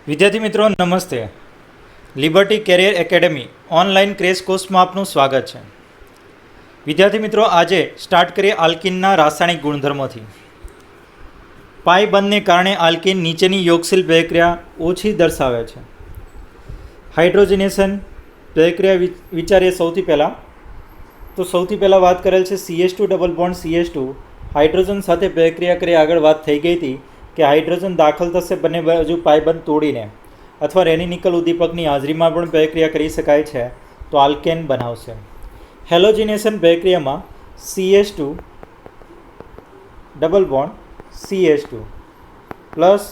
વિદ્યાર્થી મિત્રો નમસ્તે. Liberty Career Academy online crash કોર્સમાં આપનું સ્વાગત છે. વિદ્યાર્થી મિત્રો, આજે સ્ટાર્ટ કરીએ આલ્કિનના રાસાયણિક ગુણધર્મોથી. પાઈ બંધને કારણે આલ્કિન નીચેની યોગશીલ પ્રક્રિયા ઓછી દર્શાવે છે. હાઇડ્રોજનેશન પ્રક્રિયા વિચારીએ સૌથી પહેલાં વાત કરેલ છે CH2 double bond CH2 hydrogen સાથે પ્રક્રિયા કરી આગળ વાત થઈ ગઈ હતી કે હાઇડ્રોજન દાખલ થશે બંને બાજુ પાઇબંધ તોડીને, અથવા રેની નિકલ ઉદ્દીપકની હાજરીમાં પણ પ્રક્રિયા કરી શકાય છે તો આલ્કેન બનાવશે. હેલોજિનેશન પ્રક્રિયામાં CH2 double bond CH2 plus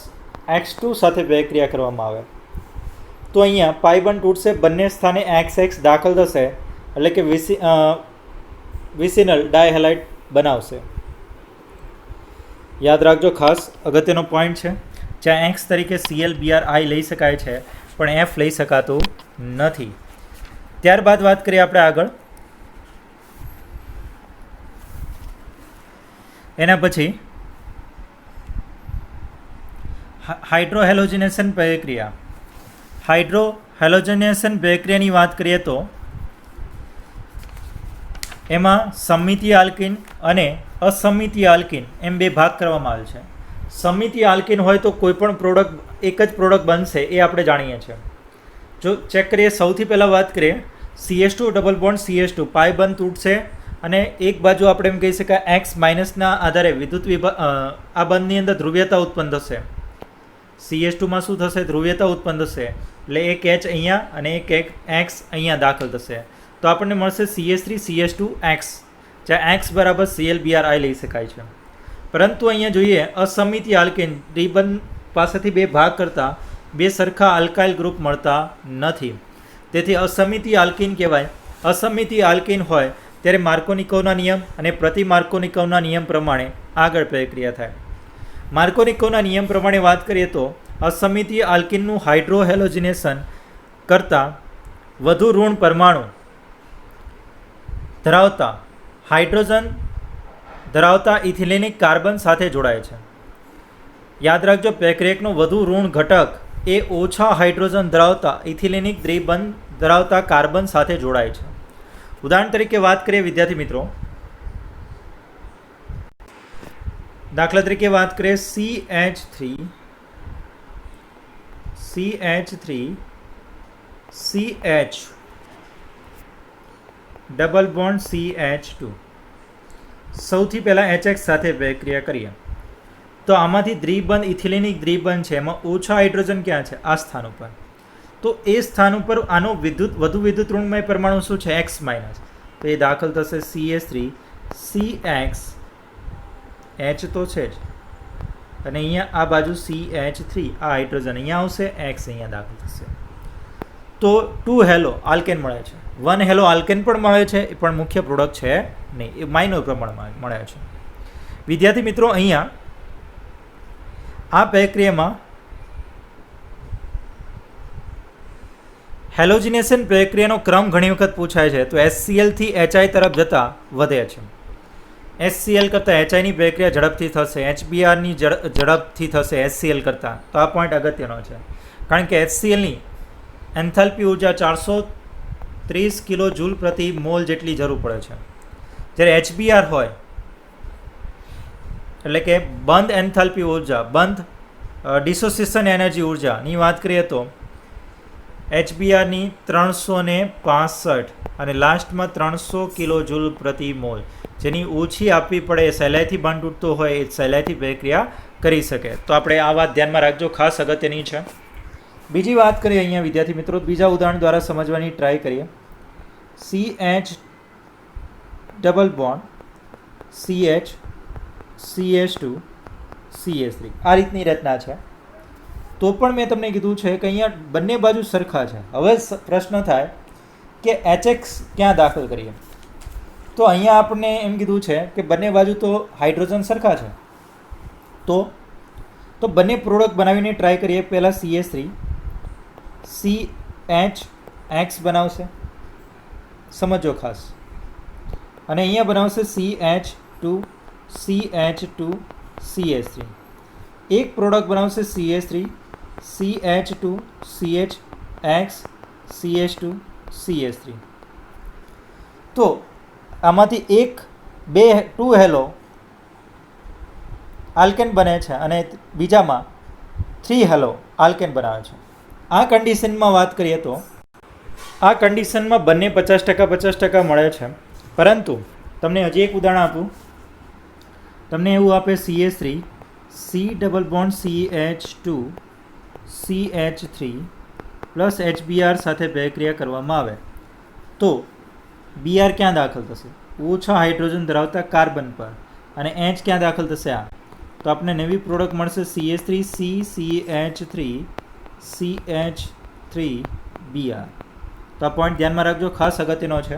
X2 સાથે પ્રક્રિયા કરવામાં આવે તો અહીંયા પાઇબંધ તૂટશે, બંને સ્થાને XX દાખલ થશે એટલે કે વિસિનલ ડાયહેલાઇડ બનાવશે. યાદ રાખજો, ખાસ અગત્યનો પોઈન્ટ છે. જ્યાં X તરીકે ClBrI લઈ શકાય છે પણ F લઈ શકાતું નથી. ત્યારબાદ વાત કરીએ આપણે આગળ. એના પછી હાઇડ્રોહેલોજિનેશન પ્રક્રિયા. હાઇડ્રોહેલોજિનેશન પ્રક્રિયાની વાત કરીએ તો એમાં સમમિતીય આલ્કિન અને અસમિતીય આલ્કિન એમ બે ભાગ કરવામાં આવે છે. સમમિતીય આલ્કિન હોય તો કોઈ પણ પ્રોડક્ટ એક જ પ્રોડક્ટ બનશે, એ આપણે જાણીએ છીએ. જો ચેક કરીએ, સૌથી પહેલાં વાત કરીએ CH2 ડબલ બોન્ડ CH2 પાઈ બંધ તૂટશે અને એક બાજુ આપણે એમ કહી શકાય X માઇનસના આધારે વિદ્યુત આ બંધની અંદર ધ્રુવીયતા ઉત્પન્ન થશે. CH2માં શું થશે? ધ્રુવીયતા ઉત્પન્ન થશે, એટલે એક H અહીંયા અને એક X અહીંયા દાખલ થશે તો આપણને મળશે CH3 CH2X, જ્યાં X બરાબર ClBrI લઈ શકાય છે. પરંતુ અહીંયા જોઈએ અસમિતીય આલ્કિન ત્રિબંધ પાસેથી બે ભાગ કરતાં બે સરખા આલ્કાઇલ ગ્રુપ મળતા નથી, તેથી અસમિતીય આલ્કિન કહેવાય. અસમિતીય આલ્કિન હોય ત્યારે માર્કોનિકોવના નિયમ અને પ્રતિ માર્કોનિકોવના નિયમ પ્રમાણે આગળ પ્રક્રિયા થાય. માર્કોનિકોવના નિયમ પ્રમાણે વાત કરીએ તો અસમિતીય આલ્કિનનું હાઇડ્રોહેલોજિનેશન કરતાં વધુ ઋણ પરમાણુ ધરાવતા હાઇડ્રોજન ધરાવતા ઇથિલિનિક કાર્બન સાથે જોડાય છે. યાદ રાખજો, પ્રક્રિયકનો વધુ ઋણ ઘટક એ ઓછા હાઇડ્રોજન ધરાવતા ઇથિલિનિક દ્વિબંધ ધરાવતા કાર્બન સાથે જોડાય છે. ઉદાહરણ તરીકે વાત કરીએ વિદ્યાર્થી મિત્રો, દાખલા તરીકે વાત કરીએ CH3CH ડબલ બોન્ડ CH2. સૌથી પહેલાં HX સાથે પ્રક્રિયા કરીએ તો આમાંથી દ્વિબંધ ઇથિલિનિક દ્વિબંધ છે, એમાં ઓછા હાઇડ્રોજન ક્યાં છે? આ સ્થાન ઉપર. તો એ સ્થાન ઉપર આનો વધુ વિદ્યુત ઋણમય પરમાણુ શું છે? X minus. તો એ દાખલ થશે CH3CX, H તો છે જ, અને અહીંયા આ બાજુ CH3, આ હાઇડ્રોજન અહીંયા આવશે, X અહીંયા દાખલ થશે. તો 2 હેલો આલ્કેન મળે છે. 1 હેલો આલ્કેન પણ મળે છે, એ પણ મુખ્ય પ્રોડક્ટ છે નહીં, એ માઇનોર પ્રમાણમાં મળે છે. વિદ્યાર્થી મિત્રો, અહીંયા આ પ્રક્રિયામાં હેલોજિનેશન પ્રક્રિયાનો ક્રમ ઘણી વખત પૂછાય છે. તો HCl થી HI તરફ જતાં વધે છે. HCl કરતાં HIની પ્રક્રિયા ઝડપથી થશે, HBrની ઝડપથી થશે HCl કરતાં. તો આ પોઈન્ટ અગત્યનો છે, કારણ કે HClની એન્થાલ્પી ઉર્જા 430 કિલો જૂલ પ્રતિ મોલ જેટલી જરૂર પડે છે, જ્યારે HBr હોય એટલે કે બંધ એન્થાલ્પી ઉર્જા, બંધ ડિસોસિએશન એનર્જી ઉર્જાની વાત કરીએ તો HBrની 365 અને લાસ્ટમાં 300 કિલો જૂલ પ્રતિ મોલ, જેની ઓછી આપવી પડે, એ સહેલાઈથી બંધ તૂટતો હોય એ સહેલાઈથી પ્રક્રિયા કરી શકે. તો આપણે આ વાત ધ્યાનમાં રાખજો, ખાસ અગત્યની છે. બીજી વાત કરીએ અહીંયા વિદ્યાર્થી મિત્રો, બીજા ઉદાહરણ દ્વારા સમજવાની ટ્રાય કરીએ. CH double bond CH CH2 CH3 આ રીતની રચના છે. તો પણ મેં તમને કીધું છે કે અહીંયા બંને બાજુ સરખા છે. હવે પ્રશ્ન થાય કે HX ક્યાં દાખલ કરીએ? તો અહીંયા આપણને એમ કીધું છે કે બંને બાજુ તો હાઇડ્રોજન સરખા છે, તો બંને પ્રોડક્ટ બનાવીને ટ્રાય કરીએ. પહેલાં CH3 CHX બનાવશે, સમજો ખાસ, અને અહીંયા બનાવશે CH2 CH2 CH3. એક પ્રોડક્ટ બનાવશે CH3 CH2 CHX CH2 CH3. તો આમાંથી એક બે 2 હેલો આલ્કેન બને છે અને બીજામાં 3 હેલો આલ્કેન બનાવે છે. આ કન્ડિશનમાં વાત કરીએ તો આ કન્ડિશનમાં બંને 50% મળે છે. પરંતુ તમને હજી એક ઉદાહરણ આપું. તમને એવું આપે CH3 C double bond CH2 CH3 plus HBr સાથે પ્રક્રિયા કરવામાં આવે તો Br ક્યાં દાખલ થશે? ઓછા હાઇડ્રોજન ધરાવતા કાર્બન પર. અને H ક્યાં દાખલ થશે? આ. તો આપણને નવી પ્રોડક્ટ મળશે CH3 CCH3 CH3Br. તો આ પોઈન્ટ ધ્યાનમાં રાખજો, ખાસ અગત્યનો છે.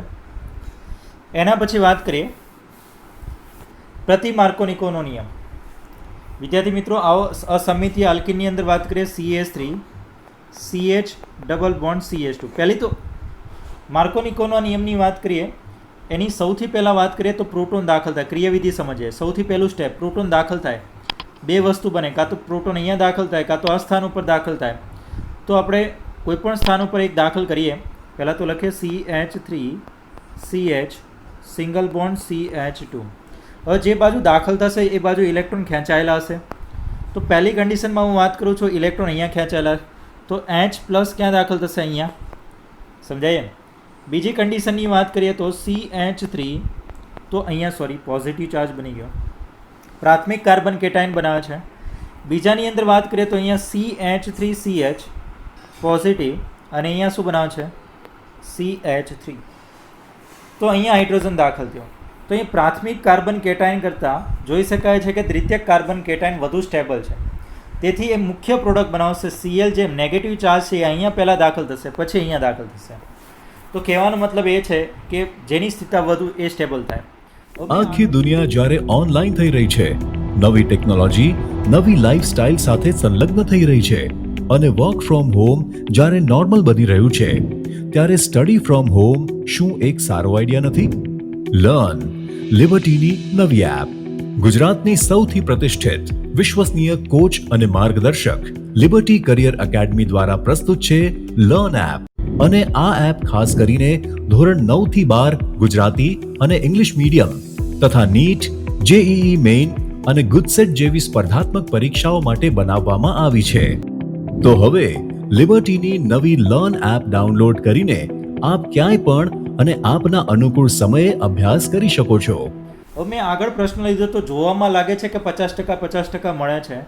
એના પછી વાત કરીએ પ્રતિ માર્કોનિકોનો નિયમ. વિદ્યાર્થી મિત્રો, આવો અસમિતીય આલ્કીનની અંદર વાત કરીએ CH3 CH double bond CH2. પહેલી તો માર્કોનિકોના નિયમની વાત કરીએ, એની સૌથી પહેલાં વાત કરીએ તો પ્રોટોન દાખલ થાય. ક્રિયાવિધિ સમજીએ. સૌથી પહેલું સ્ટેપ, પ્રોટોન દાખલ થાય. બે વસ્તુ બને, કાં તો પ્રોટોન અહીંયા દાખલ થાય, કાં તો આ સ્થાન ઉપર દાખલ થાય. તો આપણે કોઈપણ સ્થાન ઉપર એક દાખલ કરીએ. પહેલાં તો લખીએ CH3 CH single bond CH2. હવે જે બાજુ દાખલ થશે એ બાજુ ઇલેક્ટ્રોન ખેંચાયેલા હશે. તો પહેલી કન્ડિશનમાં હું વાત કરું છું, ઇલેક્ટ્રોન અહીંયા ખેંચાયેલા, તો H પ્લસ ક્યાં દાખલ થશે? અહીંયા. સમજાય એમ? બીજી કન્ડિશનની વાત કરીએ તો CH3, તો અહીંયા પોઝિટિવ ચાર્જ બની ગયો, પ્રાથમિક કાર્બન કેટાયન બનાવે છે. બીજાની અંદર વાત કરીએ તો અહીંયા CH3CH પોઝિટિવ અને અહીંયા શું બનાવે છે? CH3. તો અહીંયા હાઇડ્રોજન દાખલ થયો. તો અહીં પ્રાથમિક કાર્બન કેટાયન કરતાં જોઈ શકાય છે કે દ્વિતીયક કાર્બન કેટાયન વધુ સ્ટેબલ છે. તેથી એ મુખ્ય પ્રોડક્ટ બનાવશે Cl, જે નેગેટિવ ચાર્જ છે એ અહીંયા પહેલાં દાખલ થશે, પછી અહીંયા દાખલ થશે. તો કહેવાનો મતલબ એ છે કે જેની સ્થિતિ વધુ એ સ્ટેબલ થાય. આખી દુનિયા જ્યારે ઓનલાઈન થઈ રહી છે, નવી ટેકનોલોજી નવી લાઈફસ્ટાઈલ સાથે સંલગ્ન થઈ રહી છે અને વર્ક ફ્રોમ હોમ જ્યારે નોર્મલ બની રહ્યું છે, ત્યારે સ્ટડી ફ્રોમ હોમ શું એક સારો આઈડિયા નથી? લર્ન લિબર્ટીની નવી એપ. ગુજરાતની સૌથી પ્રતિષ્ઠિત વિશ્વસનીય કોચ અને માર્ગદર્શક લિબર્ટી કરિયર એકેડમી દ્વારા પ્રસ્તુત છે લર્ન એપ. અને આ એપ ખાસ કરીને ધોરણ 9 થી 12 ગુજરાતી અને ઇંગ્લિશ મીડિયમ તથા નીટ, જેઈઈ મેઇન અને ગુજસેટ જેવી સ્પર્ધાત્મક પરીક્ષાઓ માટે બનાવવામાં આવી છે. તો હવે લિબર્ટીની નવી લર્ન એપ ડાઉનલોડ કરીને આપ ક્યાંય પણ અને આપના અનુકૂળ સમયે અભ્યાસ કરી શકો છો. હવે મેં આગળ પ્રશ્ન લીધો તો જોવામાં લાગે છે કે 50% મળે છે.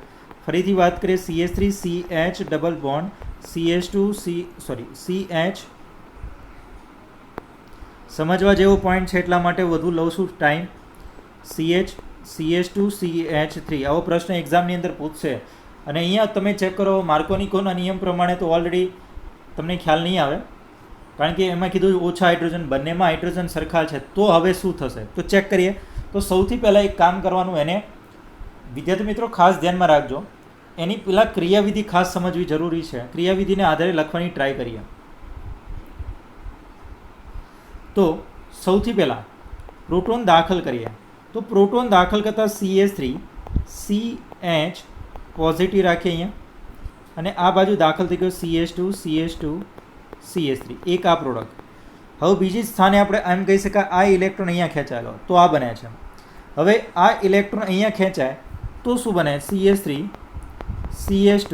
ફરીથી વાત કરીએ CH3 CH double bond CH2 CH. સમજવા જેવો પોઈન્ટ છે એટલા માટે વધુ લઉં છું ટાઈમ. CH2 CH3 આવો પ્રશ્ન એક્ઝામની અંદર પૂછશે. અને અહીંયા તમે ચેક કરો માર્કોનિકોના નિયમ પ્રમાણે તો ઓલરેડી તમને ખ્યાલ નહીં આવે, કારણ કે એમાં કીધું ઓછા હાઇડ્રોજન, બંનેમાં હાઇડ્રોજન સરખા છે. તો હવે શું થશે તો ચેક કરીએ. તો સૌથી પહેલાં એક કામ કરવાનું, એને વિદ્યાર્થી મિત્રો ખાસ ધ્યાનમાં રાખજો, એની પહેલાં ક્રિયાવિધિ ખાસ સમજવી જરૂરી છે. ક્રિયાવિધિને આધારે લખવાની ટ્રાય કરીએ. તો સૌથી પહેલાં પ્રોટોન દાખલ કરીએ. તો પ્રોટોન દાખલ કરતાં CH3 CH પોઝિટિવ રાખીએ અહીંયા, અને આ બાજુ દાખલ થઈ ગયો CH2 CH3, એક આ પ્રોડક્ટ. હવે બીજી સ્થાને આપણે એમ કહી શકાય આ ઇલેક્ટ્રોન અહીંયા ખેંચાયેલો, તો આ બને છે. હવે આ ઇલેક્ટ્રોન અહીંયા ખેંચાય તો શું બને? CH3 CH2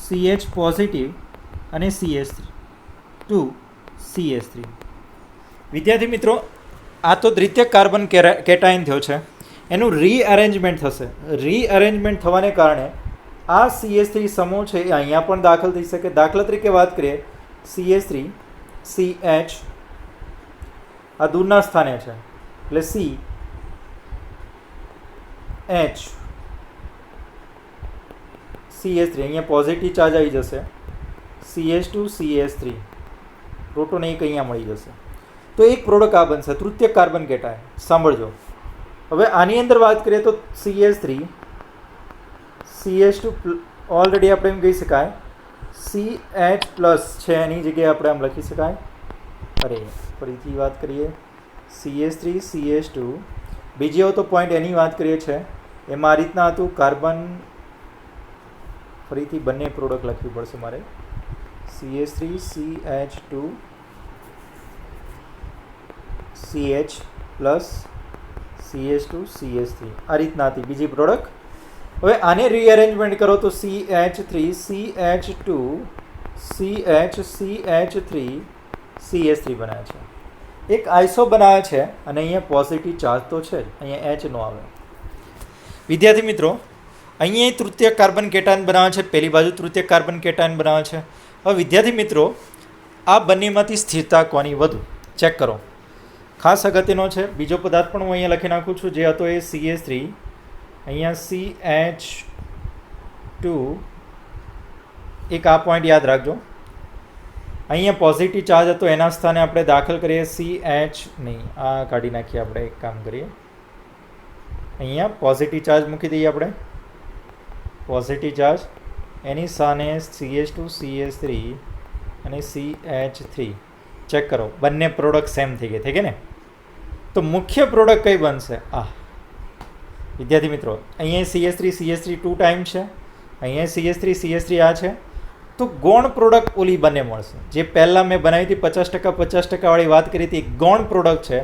CH પોઝિટિવ અને CH2 CH3. વિદ્યાર્થી મિત્રો, આ તો દ્વિતીયક કાર્બન કેટાયન થયો છે, એનું રીઅરેન્જમેન્ટ થશે. રીઅરેન્જમેન્ટ થવાને કારણે આ CH3 સમૂહ છે એ અહીંયા પણ દાખલ થઈ શકે. દાખલા તરીકે વાત કરીએ CH3 CH આ દૂરના સ્થાને છે, એટલે CH CH3 અહીંયા પોઝિટિવ ચાર્જ આવી જશે. CH2 CH3 પ્રોટોન એક અહીંયા મળી જશે. તો એક પ્રોડક્ટ આ બનશે, તૃતીયક કાર્બન કેટાયન. સાંભળજો. હવે આની અંદર વાત કરીએ તો CH3 CH2 ઓલરેડી આપણે એમ કહી શકાય CH પ્લસ છે, એની જગ્યાએ આપણે આમ લખી શકાય. અરે ફરીથી વાત કરીએ CH3 CH2. બીજી તો પોઈન્ટ એની વાત કરીએ છે, એમાં આ રીતના હતું કાર્બન. ફરીથી બંને પ્રોડક્ટ લખવી પડશે મારે. CH3CH2 CH પ્લસ CH2CH3 આ રીતના હતી બીજી પ્રોડક્ટ. હવે આને રીઅરેન્જમેન્ટ કરો તો CH3CH2 CH3 બનાવે છે. એક આઈસો બનાવે છે અને અહીંયા પોઝિટિવ ચાર્જ તો છે જ, અહીંયા H નો આવે. વિદ્યાર્થી મિત્રો, અહીંયા તૃતીય કાર્બન કેટાયન બનાવે છે, પહેલી બાજુ તૃતીય કાર્બન કેટાયન બનાવે છે. હવે વિદ્યાર્થી મિત્રો, આ બંનેમાંથી સ્થિરતા કોની વધુ ચેક કરો. ખાસ અગત્યનો છે. બીજો પદાર્થ પણ હું અહીંયા લખી નાખું છું, જે હતો એ CH3, અહીંયા CH2. એક આ પોઈન્ટ યાદ રાખજો. અહીંયા પોઝિટિવ ચાર્જ હતો, એના સ્થાને આપણે દાખલ કરીએ CH નહીં, આ કાઢી નાખીએ. આપણે એક કામ કરીએ, અહીંયા પોઝિટિવ ચાર્જ મૂકી દઈએ આપણે. પોઝિટિવ ચાર્જ એની સ્થાને CH2 CH3 અને CH3. ચેક કરો, બંને પ્રોડક્ટ સેમ થઈ ગઈ ને. તો મુખ્ય પ્રોડક્ટ કઈ બનશે? આ વિદ્યાર્થી મિત્રો, અહીંયા CH3 CH3 2 ટાઈમ છે, અહીંયા CH3 CH3 આ છે. તો ગૌણ પ્રોડક્ટ ઓલી બંને મળશે, જે પહેલાં મેં બનાવી હતી 50% વાળી વાત કરી હતી. ગૌણ પ્રોડક્ટ છે,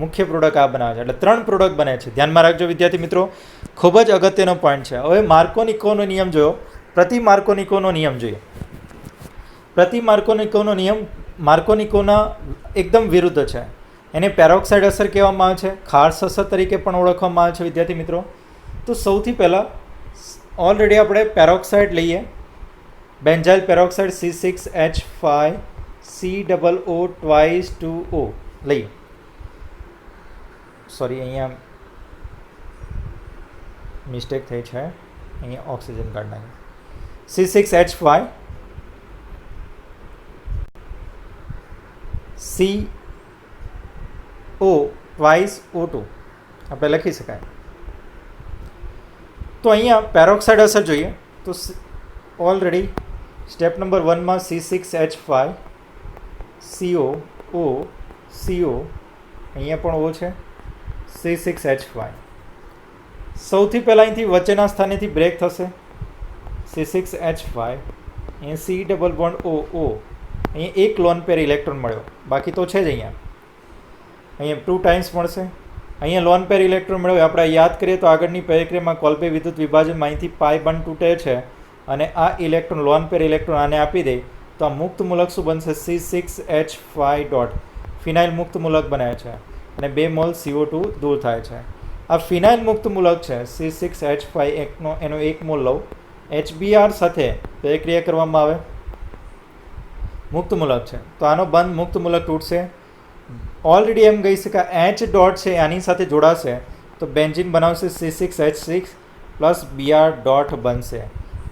મુખ્ય પ્રોડક્ટ આ બનાવે છે, એટલે 3 પ્રોડક્ટ બને છે. ધ્યાનમાં રાખજો વિદ્યાર્થી મિત્રો, ખૂબ જ અગત્યનો પોઈન્ટ છે. હવે માર્કોનિકોનો નિયમ જોયો, પ્રતિ માર્કોનિકોનો નિયમ જોઈએ. પ્રતિ માર્કોનિકોનો નિયમ માર્કોનિકોના એકદમ વિરુદ્ધ છે. એને પેરોક્સાઇડ અસર કહેવામાં આવે છે, ખાસ અસર તરીકે પણ ઓળખવામાં આવે છે વિદ્યાર્થી મિત્રો. તો સૌથી પહેલાં ઓલરેડી આપણે પેરોક્સાઇડ લઈએ, benzyl peroxide C6H5 COO twice 2O લઈએ. સોરી, અહીંયા મિસ્ટેક થઈ છે, અહીંયા ઓક્સિજન કાઢી નાખીએ. C6H5 CO twice O2 આપણે લખી શકાય. તો અહીંયા પેરોક્સાઇડ અસર જોઈએ તો ઓલરેડી સ્ટેપ નંબર 1માં C6H5 CO અહીંયા પણ O છે, C6H5. સૌથી પહેલાં અહીંથી વચ્ચેના સ્થાનેથી બ્રેક થશે, C6H5, અહીંયા C ડબલ બોન્ડ O. અહીંયા એક લોન પેર ઇલેક્ટ્રોન મળ્યો, બાકી તો છે જ. અહીંયા 2 ટાઈમ્સ મળશે. અહીંયા લોન પેર ઇલેક્ટ્રોન મળ્યો. આપણે યાદ કરીએ તો આગળની પ્રક્રિયામાં કોલ્બે વિદ્યુત વિભાજનમાં અહીંથી પાઈ બંધ તૂટે છે અને આ ઇલેક્ટ્રોન લોન પેર ઇલેક્ટ્રોન આને આપી દે તો આ મુક્ત મૂલક શું બનશે? C6H5 ડોટ ફિનાઇલ મુક્ત મૂલક બને છે અને 2 મોલ CO2 દૂર થાય છે. આ ફિનાઇલ મુક્ત મૂલક છે C6H5 એનો 1 મોલ લઉં, HBr સાથે પ્રક્રિયા કરવામાં આવે, મુક્ત મૂલક છે તો આનો બંધ મુક્ત મૂલક તૂટશે. ઓલરેડી એમ કહી શકાય H ડોટ છે આની સાથે જોડાશે તો બેન્ઝીન બનાવશે C6H6 પ્લસ Br ડોટ બનશે.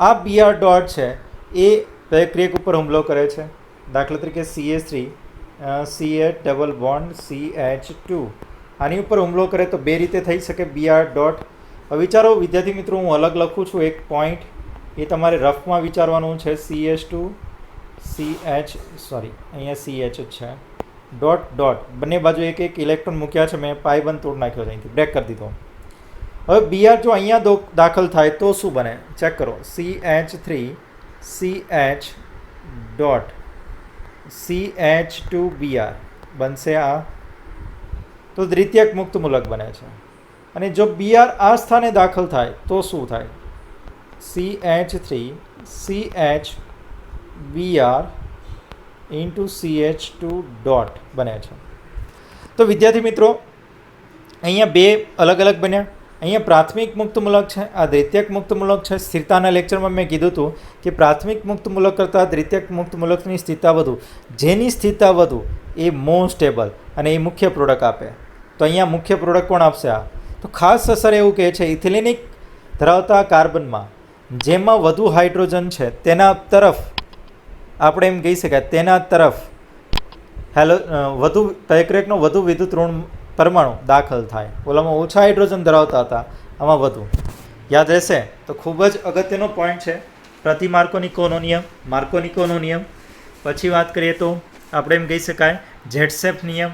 આ Br ડોટ છે એ પ્રક્રિયક ઉપર હુમલો કરે છે. દાખલા તરીકે CH3 CH double bond CH2 આની ઉપર હુમલો કરે તો બે રીતે થઈ શકે Br ડોટ. વિચારો વિદ્યાર્થી મિત્રો, હું અલગ લખું છું એક પોઈન્ટ, એ તમારે રફમાં વિચારવાનું છે. CH2 CH અહીંયા CH જ છે ડોટ ડોટ બંને બાજુ એક એક ઇલેક્ટ્રોન મૂક્યા છે. મેં પાઈ બંધ તોડ નાખ્યો છે, અહીંથી બ્રેક કરી દીધો. હવે Br જો અહીંયા દાખલ થાય તો શું બને? ચેક કરો. CH3 CH ડોટ CH2Br બનશે આ, તો દ્વિતીયક મુક્ત મૂલક બને છે. અને જો Br આ સ્થાને દાખલ થાય તો શું થાય? CH3 CHBr into CH2 dot બને છે. તો વિદ્યાર્થી મિત્રો, અહીંયા બે અલગ અલગ બન્યા. અહીંયા પ્રાથમિક મુક્ત મૂલક છે, આ દ્વિતીયક મુક્ત મૂલક છે. સ્થિરતાના લેક્ચરમાં મેં કીધું હતું કે પ્રાથમિક મુક્ત મૂલક કરતાં દ્વિતીયક મુક્ત મૂલકની સ્થિરતા વધુ, જેની સ્થિરતા વધુ એ મોસ્ટ સ્ટેબલ અને એ મુખ્ય પ્રોડક્ટ આપે. તો અહીંયા મુખ્ય પ્રોડક્ટ કોણ આપશે? આ. તો ખાસ અસર એવું કહે છે ઇથિલિનિક ધરાવતા કાર્બનમાં જેમાં વધુ હાઇડ્રોજન છે તેના તરફ આપણે એમ કહી શકાય તેના તરફ વધુ પ્રક્રિયકનો વધુ વિદ્યુત ઋણ પરમાણુ દાખલ થાય. ઓલામાં ઓછા હાઇડ્રોજન ધરાવતા હતા, આમાં વધુ. યાદ રહેશે તો ખૂબ જ અગત્યનો પોઈન્ટ છે. પ્રતિ માર્કોનિકોનો નિયમ. પછી વાત કરીએ તો આપણે એમ કહી શકાય ઝેડસેપ નિયમ.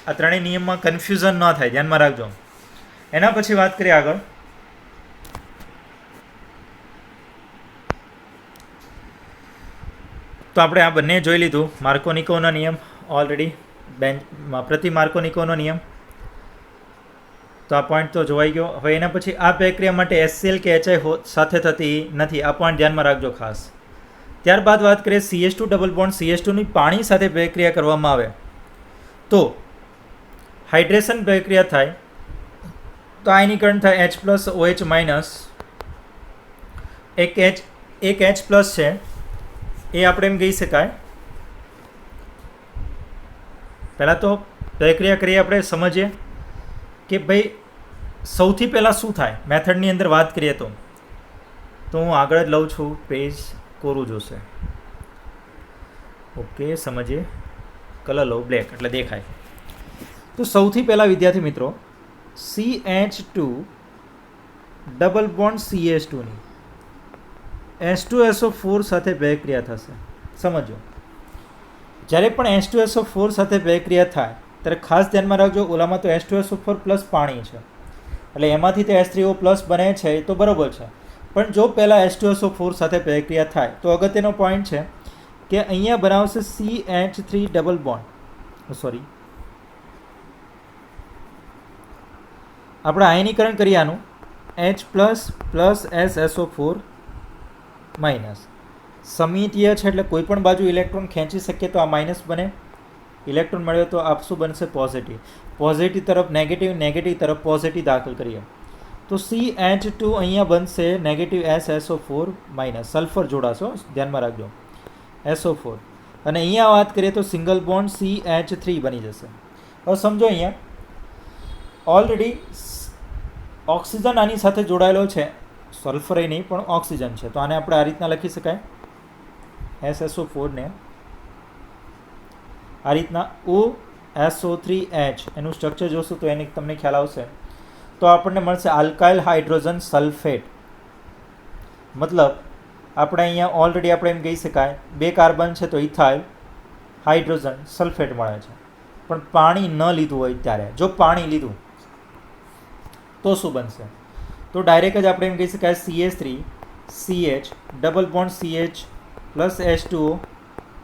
આ ત્રણેય નિયમમાં કન્ફ્યુઝન ન થાય, ધ્યાનમાં રાખજો. એના પછી વાત કરીએ આગળ તો આપણે આ બંને જોઈ લીધું. માર્કોનિકોનો નિયમ ઓલરેડી પ્રતિ માર્કોનિકોનો નિયમ, તો આ પોઈન્ટ તો જોવાઈ ગયો. હવે એના પછી આ પ્રક્રિયા માટે HCl કે HI સાથે થતી નથી, આ પોઈન્ટ ધ્યાનમાં રાખજો ખાસ. ત્યારબાદ વાત કરીએ CH2 ડબલ બોન્ડ CH2 ની પાણી સાથે પ્રક્રિયા કરવામાં આવે તો હાઇડ્રેશન પ્રક્રિયા થાય તો આયનીકરણ થાય H+OH-, એક H+ છે એ આપણે એમ કહી શકાય. પહેલાં તો પ્રક્રિયા કરીએ, આપણે સમજીએ કે ભાઈ સૌથી પહેલાં શું થાય. મેથડની અંદર વાત કરીએ તો હું આગળ જ લઉં છું, પેજ કોરું જોશે. ઓકે, સમજીએ. કલર લો બ્લેક એટલે દેખાય. તો સૌથી પહેલાં વિદ્યાર્થી મિત્રો CH2 ડબલ બોન્ડ CH2 ની H2SO4 સાથે પ્રક્રિયા થશે. સમજો, જ્યારે પણ H2SO4 સાથે પ્રક્રિયા થાય ત્યારે ખાસ ધ્યાનમાં રાખજો, ઓલામાં તો H2SO4 પ્લસ પાણી છે એટલે એમાંથી તે H3O પ્લસ બને છે, એ તો બરાબર છે. પણ જો પહેલાં H2SO4 સાથે પ્રક્રિયા થાય તો અગત્યનો પોઈન્ટ છે કે અહીંયા બનાવશે CH3 ડબલ બોન્ડ, સોરી આપણે આયનીકરણ કરીએ આનું H++ SSO4-. સમિતીય છે એટલે કોઈ પણ બાજુ ઇલેક્ટ્રોન ખેંચી શકીએ તો આ માઇનસ બને, ઇલેક્ટ્રોન મળ્યો તો આપ શું બનશે પોઝિટિવ, પોઝિટિવ તરફ નેગેટિવ, નેગેટિવ તરફ પોઝિટિવ દાખલ કરીએ તો CH2 અહીંયા બનશે નેગેટિવ SSO4-, સલ્ફર જોડાશો, ધ્યાનમાં રાખજો SO4, અને અહીંયા વાત કરીએ તો સિંગલ બોન્ડ CH3 બની જશે. હવે સમજો અહીંયા ઓલરેડી ઓક્સિજન આની સાથે જોડાયેલો છે, સલ્ફર નહીં પણ ઓક્સિજન છે, તો આને આપણે આ રીતના લખી શકાય SSO4 ને આ રીતના OSO3H, એનું સ્ટ્રક્ચર જોશો તો એને તમને ખ્યાલ આવશે. તો આપણને મળશે આલ્કાઇલ હાઇડ્રોજન સલ્ફેટ. મતલબ આપણે અહીંયા ઓલરેડી આપણે એમ કહી શકાય 2 કાર્બન છે તો ઇથાઇલ હાઇડ્રોજન સલ્ફેટ મળે છે. પણ પાણી ન લીધું હોય ત્યારે, જો પાણી લીધું તો શું બનશે? તો ડાયરેક્ટ જ આપણે એમ કહી શકાય CH3CH double bond CH plus H2O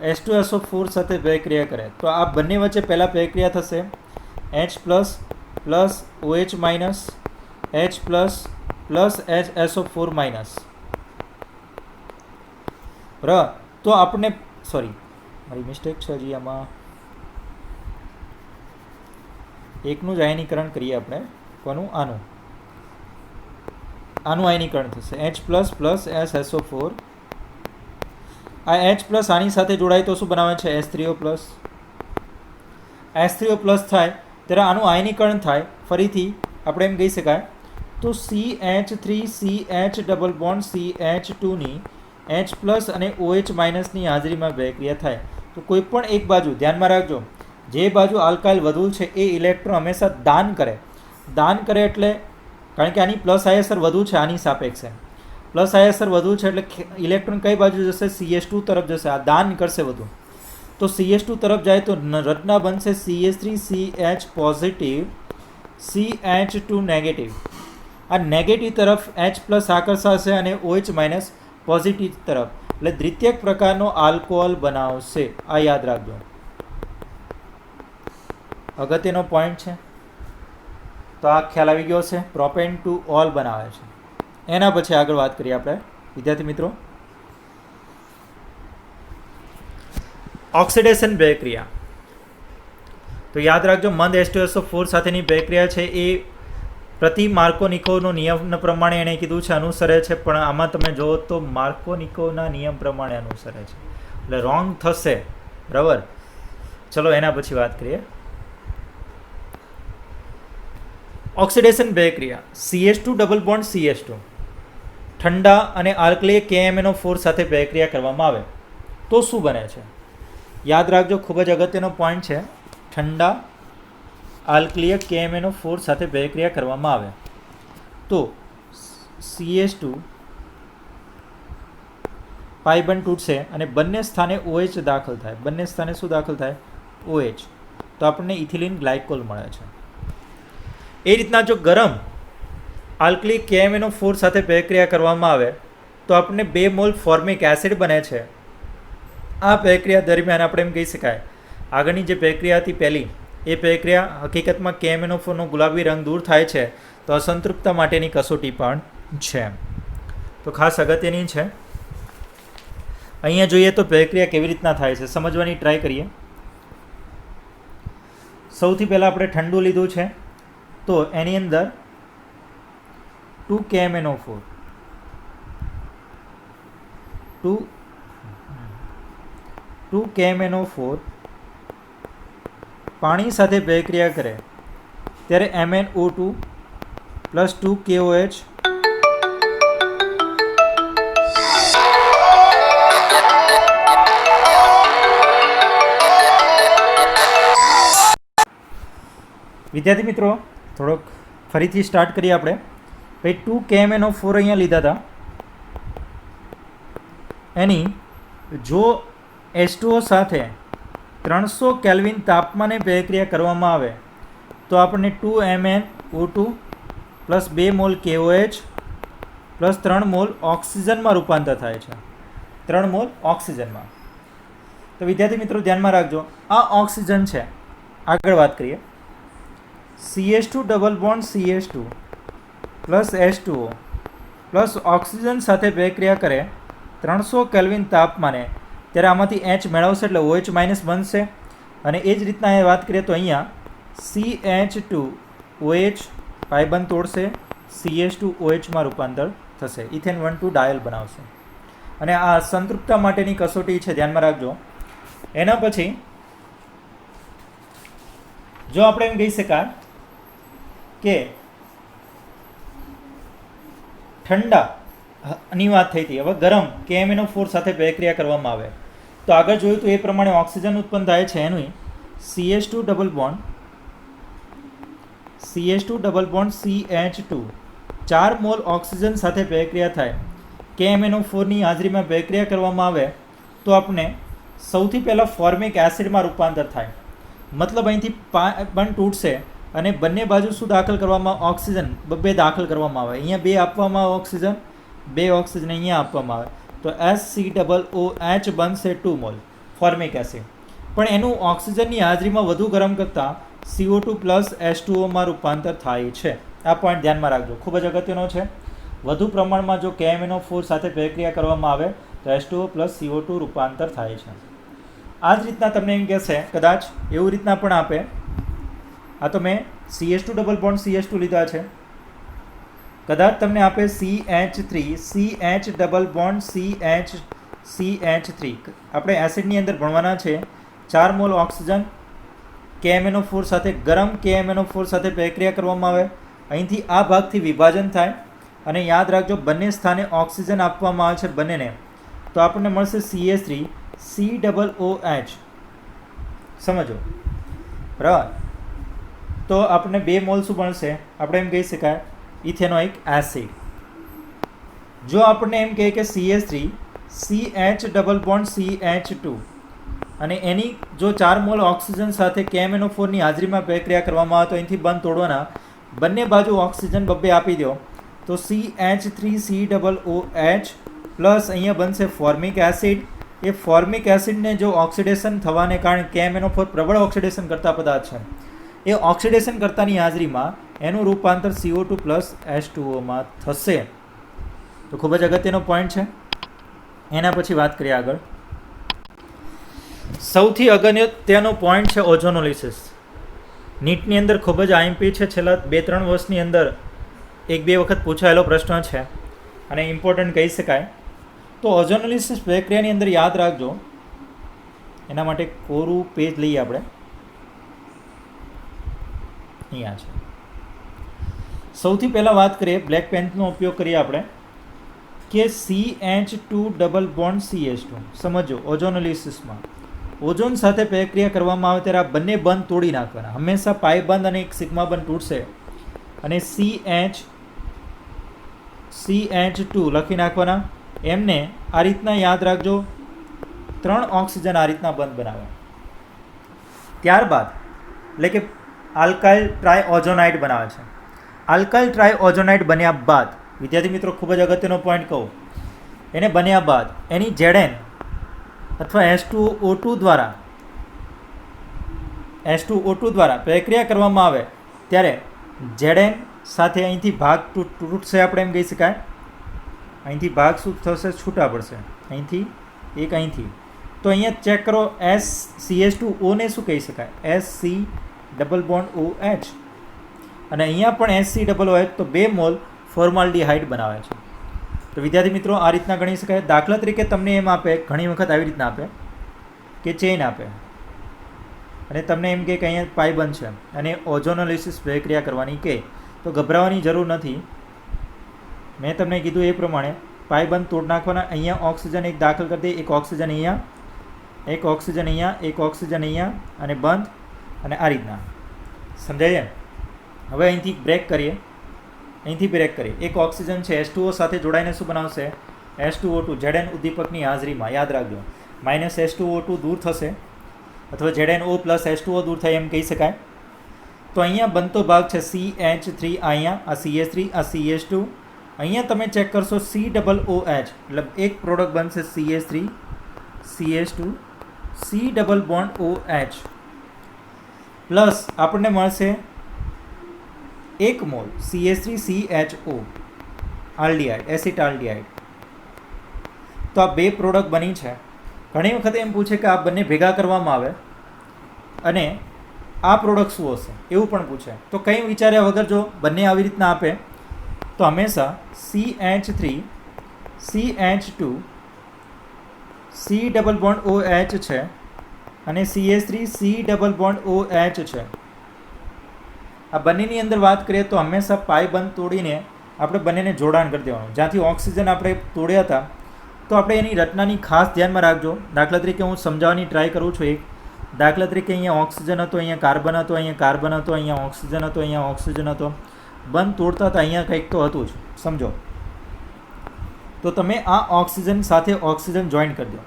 H2SO4 સાથે પ્રક્રિયા કરે તો આ બંને વચ્ચે પહેલાં પ્રક્રિયા થશે H++ OH- H++ HSO4-. બરાબર, તો આપણે સોરી મારી મિસ્ટેક છે હજી આમાં, એકનું જ આયનીકરણ કરીએ આપણે. કોનું? આનું આયનીકરણ થશે H++ SSO4. આ H+ આની સાથે જોડાય તો શું બનાવે છે? H3O+. H3O+ થાય ત્યારે આનું આયનીકરણ થાય, ફરીથી આપણે એમ કહી શકાય તો CH3CH ડબલ બોન્ડ CH2 ની H+ અને OH- ની હાજરીમાં પ્રક્રિયા થાય. તો કોઈ પણ એક બાજુ ધ્યાનમાં રાખજો, જે બાજુ આલ્કાઇલ વધુ છે એ ઇલેક્ટ્રોન હંમેશા દાન કરે એટલે, કારણ કે આની પ્લસ ISR વધુ છે આની સાપેક્ષે, પ્લસ ISR વધુ છે એટલે ઇલેક્ટ્રોન કઈ બાજુ જશે? CH2 તરફ જશે, આ દાન કરશે વધુ. તો CH2 તરફ જાય તો રચના બનશે CH3CH પોઝિટિવ CH2 નેગેટિવ. આ નેગેટિવ તરફ H+ આકર્ષાશે અને OH- પોઝિટિવ તરફ, એટલે દ્વિતીયક પ્રકારનો આલ્કોહોલ બનાવશે. આ યાદ રાખજો, અગત્યનો પોઈન્ટ છે. તો આ ખ્યાલ આવી ગયો છે. પ્રોપેન ટુ ઓલ બનાવે છે. એના પછી આગળ વાત કરીએ આપણે વિદ્યાર્થી મિત્રો ઓક્સિડેશન પ્રક્રિયા. તો યાદ રાખજો, મંદ H2SO4 સાથેની પ્રક્રિયા છે એ પ્રતિ માર્કોનિકોનો નિયમ પ્રમાણે એણે કીધું છે અનુસરે છે, પણ આમાં તમે જુઓ તો માર્કોનિકોના નિયમ પ્રમાણે અનુસરે છે એટલે રોંગ થશે. બરાબર, ચલો એના પછી વાત કરીએ. ઓક્સિડેશન પ્રક્રિયા CH2 ડબલ બોન્ડ CH2 ઠંડા અને આલ્કલીય KMnO4 સાથે પ્રક્રિયા કરવામાં આવે તો શું બને છે? યાદ રાખજો, ખૂબ જ અગત્યનો પોઈન્ટ છે. ઠંડા આલ્કલીય KMnO4 સાથે પ્રક્રિયા કરવામાં આવે તો CH2 પાઈ બંધ તૂટશે અને બંને સ્થાને OH દાખલ થાય. બંને સ્થાને શું દાખલ થાય? OH. તો આપણને ઇથિલિન ગ્લાયકોલ મળે છે. એ રીતના જો ગરમ આલ્કલી KMnO4 સાથે પ્રક્રિયા કરવામાં આવે તો આપણને 2 મોલ ફોર્મિક એસિડ બને છે આ પ્રક્રિયા દરમિયાન આપણે એમ કહી શકાય આગળની જે પ્રક્રિયા હતી પહેલી એ પ્રક્રિયા હકીકતમાં KMnO4નો ગુલાબી રંગ દૂર થાય છે તો અસંતૃપ્તતા માટેની કસોટી પણ છે. તો ખાસ અગત્યની છે. અહીંયા જોઈએ તો પ્રક્રિયા કેવી રીતના થાય છે સમજવાની ટ્રાય કરીએ. સૌથી પહેલાં આપણે ઠંડુ લીધું છે તો એની અંદર 2KMnO4 2KMnO4 પાણી સાથે પ્રક્રિયા કરે ત્યારે MnO2 પ્લસ 2KOH વિદ્યાર્થી મિત્રો થોડોક ફરીથી સ્ટાર્ટ કરીએ આપણે. ભાઈ 2KMnO4 અહીંયા લીધા હતા, એની જો H2O સાથે 300 કેલ્વિન તાપમાને પ્રક્રિયા કરવામાં આવે તો આપણને 2MnO2 plus 2 mole KOH plus 3 mole ઓક્સિજનમાં રૂપાંતર થાય છે. 3 મોલ ઓક્સિજનમાં. તો વિદ્યાર્થી મિત્રો ધ્યાનમાં રાખજો, આ ઓક્સિજન છે. આગળ વાત કરીએ. CH2 double bond CH2 plus H2O plus oxygen સાથે પ્રક્રિયા કરે 300 કેલ્વિન તાપમાને ત્યારે આમાંથી H મેળવશે એટલે OH માઇનસ બનશે. અને એ જ રીતના એ વાત કરીએ તો અહીંયા CH2OH પાયબંધ તોડશે, CH2OH માં રૂપાંતર થશે, ઇથેન 1,2 ડાયલ બનાવશે. અને આ સંતૃપ્તતા માટેની કસોટી છે, ધ્યાનમાં રાખજો. એના પછી જો આપણે એમ કહી શકાય કે ઠંડાની વાત થઈ હતી, હવે ગરમ KMnO4 સાથે પ્રક્રિયા કરવામાં આવે તો આગળ જોયું તો એ પ્રમાણે ઓક્સિજન ઉત્પન્ન થાય છે. એનું CH2 double bond CH2 4 mall oxygen સાથે પ્રક્રિયા થાય, KMnO4ની હાજરીમાં પ્રક્રિયા કરવામાં આવે તો આપણે સૌથી પહેલાં ફોર્મિક એસિડમાં રૂપાંતર થાય. મતલબ અહીંથી બંધ તૂટશે અને બંને બાજુ શું દાખલ કરવામાં? ઓક્સિજન બે દાખલ કરવામાં આવે. અહીંયા 2 આપવામાં આવે ઓક્સિજન, 2 ઓક્સિજન અહીંયા આપવામાં આવે તો HCOOH બનશે 2 મોલ ફોર્મિક એસિડ. પણ એનું ઓક્સિજનની હાજરીમાં વધુ ગરમ કરતાં CO2 પ્લસ H2Oમાં રૂપાંતર થાય છે. આ પોઈન્ટ ધ્યાનમાં રાખજો, ખૂબ જ અગત્યનો છે. વધુ પ્રમાણમાં જો KMnO4 સાથે પ્રક્રિયા કરવામાં આવે તો H2O પ્લસ CO2 રૂપાંતર થાય છે. આ જ રીતના તમને એમ કહેશે, કદાચ એવું રીતના પણ આપે. આ તો મેં CH2 ડબલ બોન્ડ CH2 લીધા છે. કદાચ તમને આપે CH ડબલ બોન્ડ CH3. આપણે એસિડની અંદર ભણવાના છે 4 મોલ ઓક્સિજન KMnO4 સાથે ગરમ KMnO4 સાથે પ્રક્રિયા કરવામાં આવે, અહીંથી આ ભાગથી વિભાજન થાય અને યાદ રાખજો બંને સ્થાને ઓક્સિજન આપવામાં આવે છે બંનેને, તો આપણને મળશે CH3COOH. સમજો બરાબર. તો આપણને 2 મોલ શું બનશે? આપણે એમ કહી શકાય ઇથેનોઇક એસિડ. જો આપણને એમ કહે કે CH3 CH double bond CH2 અને એની જો 4 મોલ ઓક્સિજન સાથે KMnO4ની હાજરીમાં પ્રક્રિયા કરવામાં આવે તો અહીંથી બંધ તોડવાના, બંને બાજુ ઓક્સિજન બબ્બે આપી દો તો CH3COOH પ્લસ અહીંયા બનશે ફોર્મિક એસિડ. એ ફોર્મિક એસિડને જો ઓક્સિડેશન થવાને કારણે KMnO4 પ્રબળ ઓક્સિડેશન કરતા પદાર્થ છે, એ ઓક્સિડેશન કરતાની હાજરીમાં એનું રૂપાંતર CO2 પ્લસ H2Oમાં થશે. તો ખૂબ જ અગત્યનો પોઈન્ટ છે. એના પછી વાત કરીએ આગળ. સૌથી અગત્યનો પોઈન્ટ છે ઓઝોનોલિસિસ. નીટની અંદર ખૂબ જ IMP છે, છેલ્લા 2-3 વર્ષની અંદર 1-2 વખત પૂછાયેલો પ્રશ્ન છે અને ઇમ્પોર્ટન્ટ કહી શકાય. તો ઓઝોનોલિસિસ પ્રક્રિયાની અંદર યાદ રાખજો, એના માટે કોરું પેજ લઈએ આપણે. અહીંયા છે. સૌથી પહેલાં વાત કરીએ બ્લેક પેનનો ઉપયોગ કરીએ આપણે કે CH2 ડબલ બોન્ડ CH2. સમજો ઓઝોનોલિસિસમાં ઓઝોન સાથે પ્રક્રિયા કરવામાં આવે ત્યારે આ બંને બંધ તોડી નાખવાના. હંમેશા પાઈ બંધ અને એક સિગ્મા બંધ તૂટશે અને CH2 લખી નાખવાના. એમને આ રીતના યાદ રાખજો, 3 ઓક્સિજન આ રીતના બંધ બનાવે. ત્યારબાદ એટલે કે આલ્કાઇલ ટ્રાયઓઝોનાઇડ બનાવે છે. આલ્કાઇલ ટ્રાયઓઝોનાઇડ બન્યા બાદ વિદ્યાર્થી મિત્રો ખૂબ જ અગત્યનો પોઈન્ટ કહું, એને બન્યા બાદ એની Zn અથવા H2O2 દ્વારા પ્રક્રિયા કરવામાં આવે ત્યારે Zn સાથે અહીંથી ભાગ તૂટશે, આપણે એમ કહી શકાય. અહીંથી ભાગ શું થશે? છૂટા પડશે. અહીંથી એક અહીંથી. તો અહીંયા ચેક કરો, SCH2O ને શું કહી શકાય? SC double bond OH. અને અહીંયા પણ SC=OH, તો 2 મોલ ફોર્માલ્ડીહાઇડ બનાવે છે. તો વિદ્યાર્થી મિત્રો આ રીતના ગણી શકાય. દાખલા તરીકે તમને એમ આપે, ઘણી વખત આવી રીતના આપે કે ચેઇન આપે અને તમને એમ કે અહીંયા પાયબંધ છે અને ઓઝોનોલિસિસ પ્રક્રિયા કરવાની કે, તો ગભરાવાની જરૂર નથી. મેં તમને કીધું એ પ્રમાણે પાયબંધ તોડ નાખવાના. અહીંયા ઓક્સિજન એક દાખલ કરી દે, એક ઓક્સિજન અહીંયા, એક ઓક્સિજન અહીંયા, એક ઓક્સિજન અહીંયા અને બંધ, અને આ રીતના. સમજાય? હવે અહીંથી બ્રેક કરીએ, એક ઓક્સિજન છે H2O સાથે જોડાઈને શું બનાવશે? H2O2. Zn ઉદ્દીપકની હાજરીમાં, યાદ રાખજો, -H2O2 દૂર થશે અથવા ZnO પ્લસ H2O દૂર થાય એમ કહી શકાય. તો અહીંયા બનતો ભાગ છે CH3, અહીંયા આ CH3, આ CH2. અહીંયા તમે ચેક કરશો COOH, એટલે એક પ્રોડક્ટ બનશે CH3 CH2 C=OH પ્લસ આપણને મળશે 1 મોલ CH3CHO આલ્ડિહાઇડ, એસિટાલ્ડિહાઇડ. તો આ 2 પ્રોડક્ટ બની છે. ઘણી વખત એમ પૂછે કે આ બંને ભેગા કરવામાં આવે અને આ પ્રોડક્ટ શું હશે, એવું પણ પૂછે. તો કંઈ વિચાર્યા વગર જો બંને આવી રીતના આપે તો હંમેશા CH3 CH2 C=OH છે અને CH3 C=OH છે. આ બંનેની અંદર વાત કરીએ તો હંમેશા પાયબંધ તોડીને આપણે બંનેને જોડાણ કરી દેવાનું. જ્યાંથી ઓક્સિજન આપણે તોડ્યા હતા તો આપણે એની રચનાની ખાસ ધ્યાનમાં રાખજો. દાખલા તરીકે હું સમજાવવાની ટ્રાય કરું છું. એક દાખલા તરીકે અહીંયા ઓક્સિજન હતો, અહીંયા કાર્બન હતો, અહીંયા કાર્બન હતો, અહીંયા ઓક્સિજન હતો, અહીંયા ઓક્સિજન હતો. બંધ તોડતા હતા અહીંયા કંઈક તો હતું જ, સમજો. તો તમે આ ઓક્સિજન સાથે ઓક્સિજન જોઈન્ટ કરી દો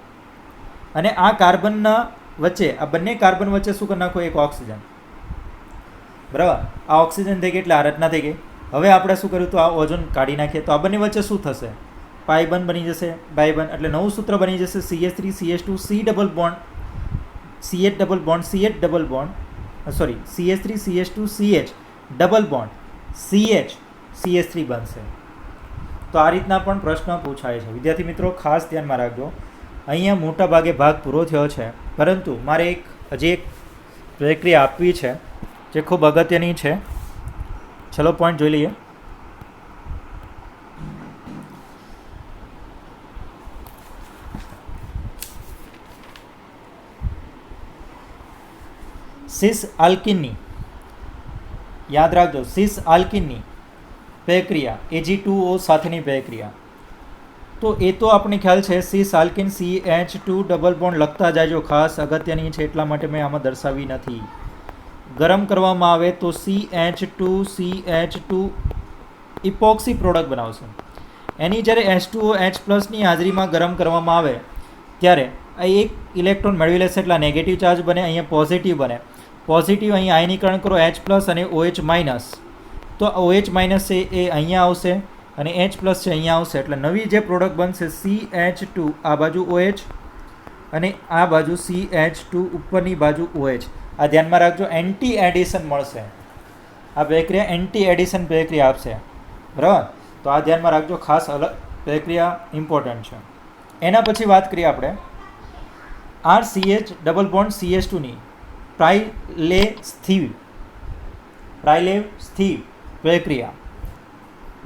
અને આ કાર્બનના વચ્ચે, આ બંને કાર્બન વચ્ચે શું કરી નાખો? એક ઓક્સિજન. બરાબર, આ ઓક્સિજન થઈ ગઈ એટલે આ રચના થઈ ગઈ. હવે આપણે શું કર્યું? તો આ ઓઝોન કાઢી નાખીએ તો આ બંને વચ્ચે શું થશે? પાયબંધ બની જશે, બાયબંધ, એટલે નવું સૂત્ર બની જશે CH3 CH2 CH3 CH2 CH double bond CH CH3 બનશે. તો આ રીતના પણ પ્રશ્ન પૂછાય છે. વિદ્યાર્થી મિત્રો ખાસ ધ્યાનમાં રાખજો. અહીંયા મોટા ભાગે ભાગ પૂરો થયો છે, પરંતુ મારે હજી એક પ્રક્રિયા આપવી છે જે ખૂબ અગત્યની છે. ચલો પોઈન્ટ જોઈ લઈએ. સિસ આલ્કિનની, યાદ રાખજો, સિસ આલ્કિનની પ્રક્રિયા Ag2O સાથેની પ્રક્રિયા. તો એ તો આપણે ખ્યાલ છે. સિસ આલ્કિન CH2 ડબલ બોન્ડ લખતા જાજો, ખાસ અગત્યની છે એટલા માટે મેં આમાં દર્શાવી નથી. ગરમ કરવામાં આવે તો CH2 ઇપોક્સી પ્રોડક્ટ બનાવશે. એની જ્યારે H2OH+ની હાજરીમાં ગરમ કરવામાં આવે ત્યારે આ એક ઇલેક્ટ્રોન મેળવી લેશે, એટલે નેગેટિવ ચાર્જ બને, અહીંયા પોઝિટિવ બને. પોઝિટિવ અહીં આયનીકરણ કરો H+ અને OH-. તો OH- છે એ અહીંયા આવશે અને H+ છે અહીંયા આવશે, એટલે નવી જે પ્રોડક્ટ બનશે CH2, આ બાજુ OH અને આ બાજુ CH2, ઉપરની બાજુ OH. આ ધ્યાનમાં રાખજો, એન્ટી એડિશન મળશે. આ પ્રક્રિયા એન્ટી એડિશન પ્રક્રિયા આપશે. બરાબર, તો આ ધ્યાનમાં રાખજો, ખાસ અલગ પ્રક્રિયા ઇમ્પોર્ટન્ટ છે. એના પછી વાત કરીએ આપણે RCH ડબલ બોન્ડ CH2ની પ્રાઇલેસ્થિવ પ્રક્રિયા.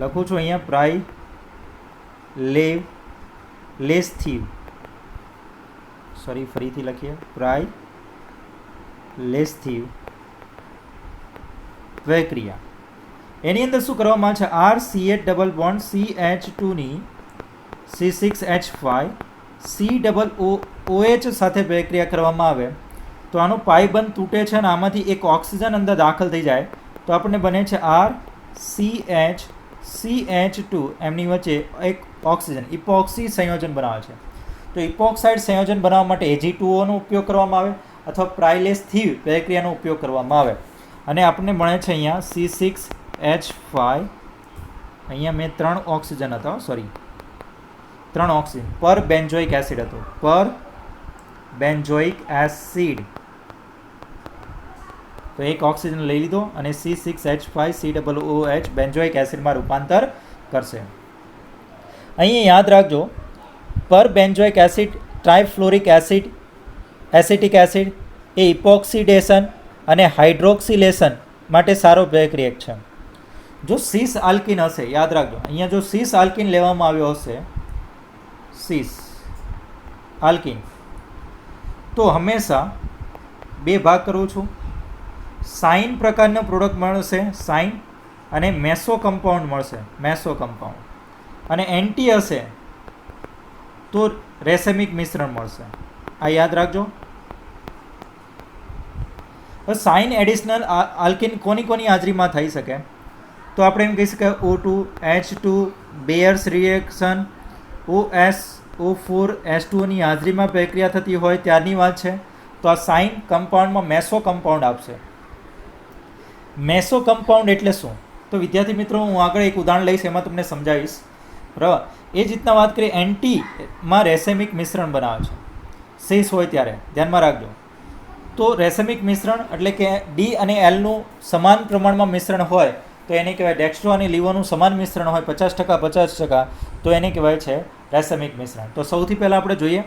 લખું છું અહીંયા પ્રાઇલેસ્થિવ, ફરીથી લખીએ, પ્રાઇલેસ્થિવ પ્રક્રિયા. એની અંદર શું કરવામાં છે? RCH ડબલ બોન્ડ CH2ની C6H5 COOH સાથે પ્રક્રિયા કરવામાં આવે તો આનો પાયબંધ તૂટે છે અને આમાંથી એક ઓક્સિજન અંદર દાખલ થઈ જાય તો આપણને બને છે RCH2. એમની વચ્ચે એક ઓક્સિજન ઇપોક્સી સંયોજન બનાવે છે. તો ઇપોક્સાઇડ સંયોજન બનાવવા માટે Ag2O નો ઉપયોગ કરવામાં આવે અથવા પ્રાઇલેસ્થિવ પ્રક્રિયાનો ઉપયોગ કરવામાં આવે અને આપણને મળે છે અહીંયા C6H5. અહીંયા મેં 3 ઓક્સિજન હતા, 3 ઓક્સિજન પર બેન્ઝોઇક એસિડ હતો, પર બેન્ઝોઇક એસિડ. તો એક ઓક્સિજન લઈ લીધો અને C6H5COOH બેન્ઝોઇક એસિડમાં રૂપાંતર કરશે. અહીંયા યાદ રાખજો, perbenzoic acid trifluoric acid acetic acid એ ઇપોક્સિડેશન અને હાઇડ્રોક્સિલેશન માટે સારો પ્રક્રિયક છે. જો સિસ આલ્કિન હશે, યાદ રાખજો, અહીંયા જો સિસ આલ્કિન લેવામાં આવ્યો હશે, સિસ આલ્કિન, તો હંમેશા બે ભાગ કરું છું. સાઇન પ્રકારનો પ્રોડક્ટ મળશે, સાઇન, અને મેસો કમ્પાઉન્ડ મળશે, મેસો કમ્પાઉન્ડ. અને એન્ટી હશે તો રેસેમિક મિશ્રણ મળશે. આ યાદ રાખજો. સાઇન એડિશનલ આલ્કિન કોની કોની હાજરીમાં થઈ શકે? તો આપણે એમ કહી શકાય O2 H2 બેયર્સ reaction OSO4 H2 ની હાજરીમાં પ્રક્રિયા થતી હોય ત્યારની વાત છે. તો આ સાઇન કમ્પાઉન્ડમાં મેસો કમ્પાઉન્ડ આપશે. મેસો કમ્પાઉન્ડ એટલે શું? તો વિદ્યાર્થી મિત્રો, હું આગળ એક ઉદાહરણ લઈશ, એમાં તમને સમજાવીશ, બરાબર. એ જ રીતના વાત કરીએ, એન્ટીમાં રેસેમિક મિશ્રણ બનાવે છે, સિસ હોય ત્યારે, ધ્યાનમાં રાખજો. તો રેસેમિક મિશ્રણ એટલે કે ડી અને એલનું સમાન પ્રમાણમાં મિશ્રણ હોય તો એને કહેવાય, ડેક્સ્ટ્રો અને લીવોનું સમાન મિશ્રણ હોય 50% 50%, તો એને કહેવાય છે રેસેમિક મિશ્રણ. તો સૌથી પહેલાં આપણે જોઈએ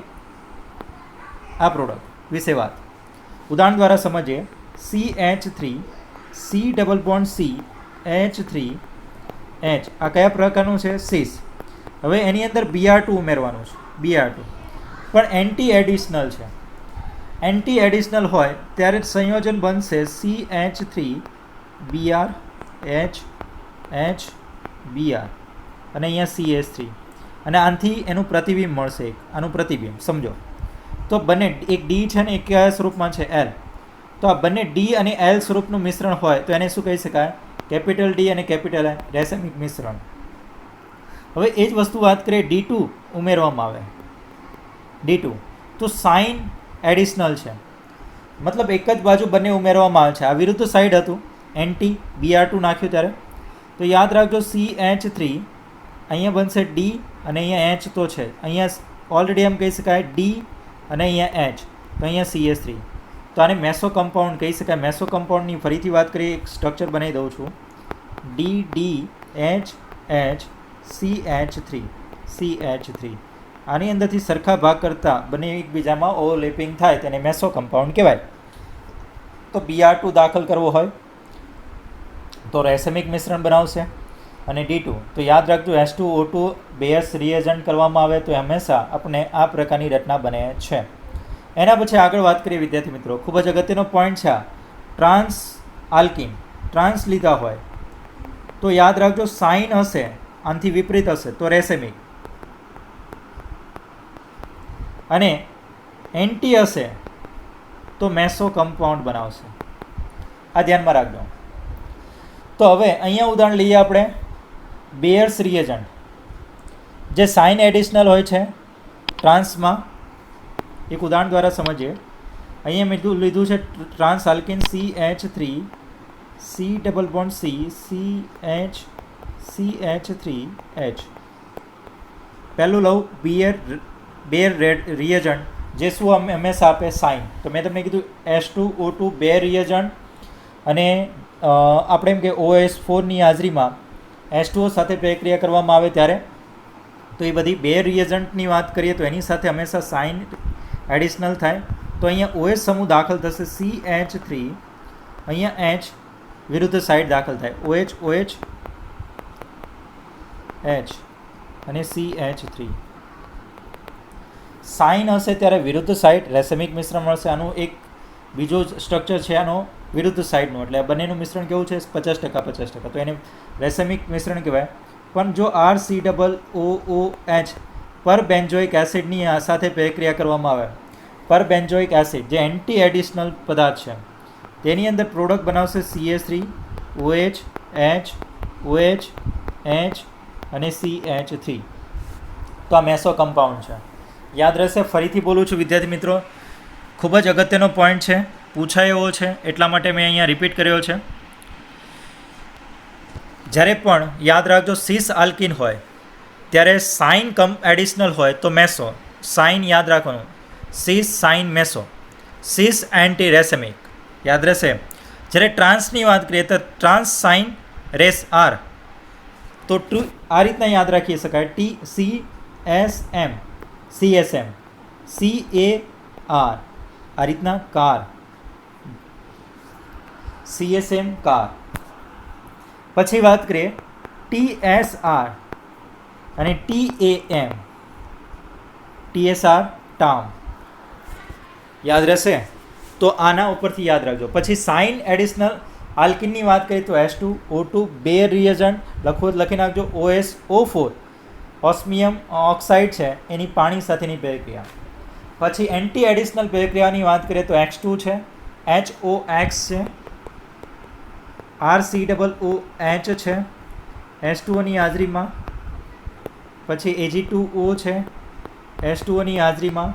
આ પ્રોડક્ટ વિશે વાત, ઉદાહરણ દ્વારા સમજીએ. CH3 C double bond C H3 H, આ કયા પ્રકારનું છે? સિસ. હવે એની અંદર Br2 ઉમેરવાનું છે, Br2, પણ એન્ટી એડિશનલ છે. એન્ટી એડિશનલ હોય ત્યારે સંયોજન બનશે CH3 Br H H Br અને અહીંયા CH3, અને આનાથી એનું પ્રતિબિંબ મળશે, આનું પ્રતિબિંબ સમજો. તો બંને, એક ડી છે ને એક કયા સ્વરૂપમાં છે? L. તો આ બંને ડી અને એલ સ્વરૂપનું મિશ્રણ હોય તો એને શું કહી શકાય? કેપિટલ ડી અને કેપિટલ એલ, રેસેમિક મિશ્રણ. હવે એ જ વસ્તુ વાત કરીએ, D2 ઉમેરવામાં આવે, D2, તો સાઇન એડિશનલ છે, મતલબ એક જ બાજુ બંને ઉમેરવામાં આવે છે. આ વિરુદ્ધ સાઈડ હતું, એન્ટી Br2 નાખ્યું ત્યારે. તો યાદ રાખજો, CH3 અહીંયા બનશે D અને અહીંયા H તો છે, અહીંયા ઓલરેડી એમ કહી શકાય D અને અહીંયા H, તો અહીંયા CH3. તો આને મેસો કમ્પાઉન્ડ કહી શકાય. મેસો કમ્પાઉન્ડની ફરીથી વાત કરીએ, એક સ્ટ્રક્ચર બનાવી દઉં છું, DDHH CH3. આની અંદરથી સરખા ભાગ કરતાં બંને એકબીજામાં ઓવરલેપિંગ થાય તેને મેસો કમ્પાઉન્ડ કહેવાય. તો Br2 દાખલ કરવો હોય તો રેસેમિક મિશ્રણ બનાવશે, અને D2. તો યાદ રાખજો, H2O2 બેયર્સ રિએજન્ટ કરવામાં આવે તો હંમેશા આપણે આ પ્રકારની રચના બને છે. એના પછી આગળ વાત કરીએ વિદ્યાર્થી મિત્રો, ખૂબ જ અગત્યનો પોઈન્ટ છે આ. ટ્રાન્સ આલ્કિન, ટ્રાન્સ લીધા હોય તો યાદ રાખજો, સાઇન હશે આનાથી વિપરીત હશે તો રેસેમિક, અને એન્ટી હશે તો મેસો કમ્પાઉન્ડ બનાવશે. આ ધ્યાનમાં રાખજો. તો હવે અહીંયા ઉદાહરણ લઈએ આપણે, બેયર્સ રિએજન્ટ જે સાઇન એડિશનલ હોય છે ટ્રાન્સમાં, એક ઉદાહરણ દ્વારા સમજીએ. અહીંયા મેં લીધું છે trans alkyne CH3 C double bond C CH3H. પહેલું લઉં બેર રિએજન્ટ, જે શું હંમેશા આપે? સાઇન. તો મેં તમને કીધું H2O2 બેર રિએજન્ટ, અને આપણે એમ કે OS4 ની હાજરીમાં H2O સાથે પ્રક્રિયા કરવામાં આવે ત્યારે, તો એ બધી બે રિએજન્ટની વાત કરીએ તો એની સાથે હંમેશા સાઇન એડિશનલ થાય. તો અહીંયા OH સમૂહ દાખલ થશે, CH3, અહીંયા H વિરુદ્ધ સાઈડ દાખલ થાય, OH H અને CH3. સાઇન હશે ત્યારે વિરુદ્ધ સાઈડ રેસેમિક મિશ્રણ મળશે. આનું એક બીજો સ્ટ્રક્ચર છે આનો વિરુદ્ધ સાઈડનું, એટલે આ બંનેનું મિશ્રણ કેવું છે? 50% 50%, તો એને રેસેમિક મિશ્રણ કહેવાય. પણ જો RCOOH પર બેન્ઝોઇક એસિડની સાથે પ્રક્રિયા કરવામાં આવે, પર બેન્ઝોઇક એસિડ જે એન્ટી એડિશનલ પદાર્થ છે તેની અંદર પ્રોડક્ટ બનાવશે CH3 OH H OH H અને CH3. તો આ મેસો કમ્પાઉન્ડ છે, યાદ રહેશે. ફરીથી બોલું છું વિદ્યાર્થી મિત્રો, ખૂબ જ અગત્યનો પોઈન્ટ છે, પૂછાય એવો છે એટલા માટે મેં અહીંયા રિપીટ કર્યો છે. જ્યારે પણ યાદ રાખજો, સિસ આલ્કિન હોય ત્યારે સાઇન એડિશનલ હોય તો મેસો, સાઇન યાદ રાખવાનું, સિસ સાઇન મેસો, સિસ એન્ટી રેસેમિક. યાદ રહેશે. જ્યારે ટ્રાન્સની વાત કરીએ તો ટ્રાન્સ સાઇન રેસ આર, તો આ રીતના યાદ રાખી શકાય. TCSM, CSM, CAR, આ રીતના કાર, CSM કાર. પછી વાત કરીએ TSR અને TAM, TSR ટામ. યાદ રહેશે. તો આના ઉપરથી યાદ રાખજો. પછી સાઇન એડિશનલ આલ્કિનની વાત કરીએ તો H2O2 બે રિએજન્ટ લખી નાખજો. OSO4 ઓસ્મિયમ ઓક્સાઇડ છે એની પાણી સાથેની પ્રક્રિયા. પછી એન્ટી એડિશનલ પ્રક્રિયાની વાત કરીએ તો X2 છે, HOX છે, RCOOH છે H2Oની હાજરીમાં. પછી Ag2O છે H2Oની હાજરીમાં.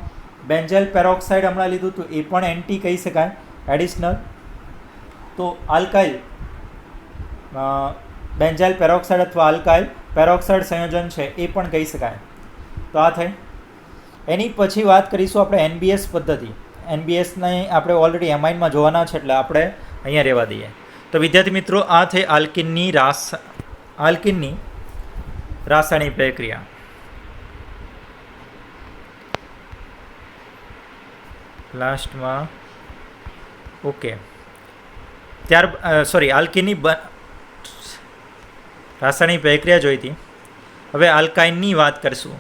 બેન્ઝાઇલ પેરોક્સાઇડ હમણાં લીધું તો એ પણ એન્ટી કહી શકાય, એડિશનલ. તો આલ્કાઇલ બેન્ઝાઇલ પેરોક્સાઇડ અથવા આલ્કાઇલ પેરોક્સાઇડ સંયોજન છે એ પણ કહી શકાય. તો આ થઈ. એની પછી વાત કરીશું આપણે NBS પદ્ધતિ. NBSને આપણે ઓલરેડી એમાઇનમાં જોવાના છે એટલે આપણે અહીંયા રહેવા દઈએ. તો વિદ્યાર્થી મિત્રો, આ થઈ આલ્કિનની રાસાયણિક પ્રક્રિયા. લાસ્ટમાં ઓકે, આલ્કિનની રાસાયણિક પ્રક્રિયા જોઈ હતી. હવે આલ્કાઇનની વાત કરીશું.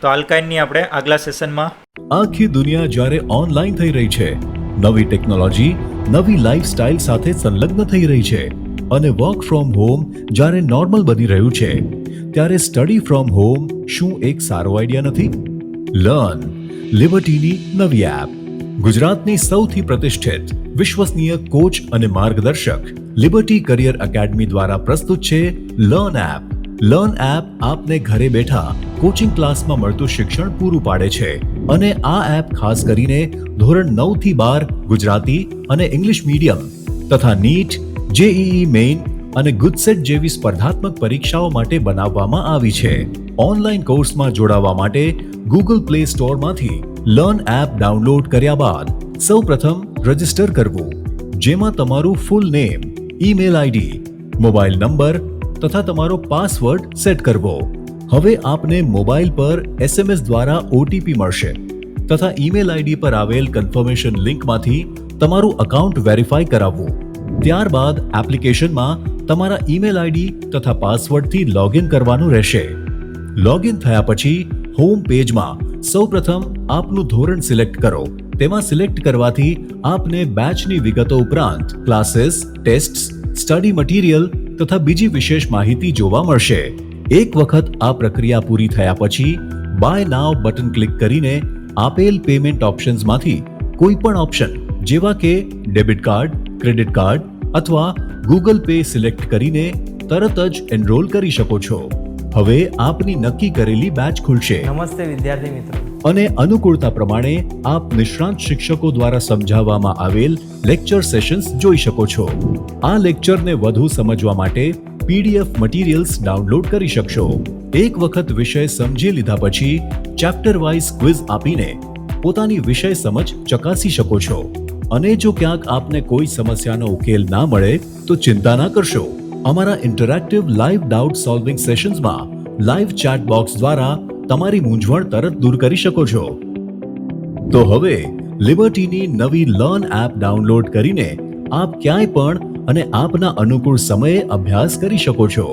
તો આલ્કાઇનની આપણે આગલા સેશનમાં. આખી દુનિયા જ્યારે ઓનલાઈન થઈ રહી છે, નવી ટેકનોલોજી નવી લાઈફસ્ટાઈલ સાથે સંલગ્ન થઈ રહી છે અને વર્ક ફ્રોમ હોમ જ્યારે નોર્મલ બની રહ્યું છે, ત્યારે સ્ટડી ફ્રોમ હોમ શું એક સારો આઈડિયા નથી? લર્ન લિબર્ટીની નવી એપ. ગુજરાતની સૌથી પ્રતિષ્ઠિત વિશ્વસનીય કોચ અને માર્ગદર્શક લિબર્ટી કરિયર એકેડમી દ્વારા પ્રસ્તુત છે લર્ન એપ. લર્ન એપ આપને ઘરે બેઠા કોચિંગ ક્લાસમાં મળતું શિક્ષણ પૂરું પાડે છે અને આ એપ ખાસ કરીને ધોરણ 9 થી 12 ગુજરાતી અને ઇંગ્લિશ મીડિયમ તથા નીટ, JEE મેઇન અને ગુજસેટ જેવી સ્પર્ધાત્મક પરીક્ષાઓ માટે બનાવવામાં આવી છે. ઓનલાઈન કોર્સમાં જોડાવા માટે ગૂગલ પ્લે સ્ટોરમાંથી લર્ન એપ ડાઉનલોડ કર્યા બાદ સૌપ્રથમ રજિસ્ટર કરવું, જેમાં તમારું full name, email ID, mobile number તથા તમારો પાસવર્ડ સેટ કરવો. હવે આપને મોબાઈલ પર SMS દ્વારા OTP મળશે તથા ઈમેલ આઈડી પર આવેલ કન્ફર્મેશન લિંકમાંથી તમારું અકાઉન્ટ વેરીફાઈ કરાવવું. ત્યારબાદ એપ્લિકેશનમાં તમારા ઈમેલ આઈડી તથા પાસવર્ડથી લોગિન કરવાનું રહેશે. લોગિન થયા પછી હોમ પેજમાં સૌપ્રથમ આપનું ધોરણ સિલેક્ટ કરો. તેમાં સિલેક્ટ કરવાથી આપને બેચની વિગતો ઉપરાંત ક્લાસીસ, ટેસ્ટ્સ, સ્ટડી મટીરિયલ તથા બીજી વિશેષ માહિતી જોવા મળશે. એક વખત આ પ્રક્રિયા પૂરી થયા પછી બાય નાવ બટન ક્લિક કરીને આપેલ પેમેન્ટ ઓપ્શન્સમાંથી કોઈ પણ ઓપ્શન જેવા કે ડેબિટ કાર્ડ, ક્રેડિટ કાર્ડ અથવા ગૂગલ પે સિલેક્ટ કરીને તરત જ એનરોલ કરી શકો છો. હવે આપની નક્કી કરેલી બેચ ખુલશે. નમસ્તે વિદ્યાર્થી મિત્રો. અને અનુકૂળતા પ્રમાણે આપ નિષ્ણાંત શિક્ષકો દ્વારા સમજાવવામાં આવેલ લેક્ચર સેશન્સ જોઈ શકો છો. આ લેક્ચરને વધુ સમજવા માટે PDF મટીરિયલ્સ ડાઉનલોડ કરી શકશો. એક વખત વિષય સમજી લીધા પછી ચેપ્ટર વાઇઝ ક્વિઝ આપીને પોતાની વિષય સમજ ચકાસી શકો છો. અને જો ક્યાંક આપને કોઈ સમસ્યાનો ઉકેલ ના મળે તો ચિંતા ના કરશો. અમારા ઇન્ટરેક્ટિવ લાઈવ ડાઉટ સોલ્વિંગ સેશન્સમાં લાઈવ ચેટ બોક્સ દ્વારા તમારી મૂંઝવણ તરત દૂર કરી શકો છો. તો હવે લિબર્ટીની નવી લર્ન એપ ડાઉનલોડ કરીને આપ ક્યાંય પણ અને આપના અનુકૂળ સમયે અભ્યાસ કરી શકો છો.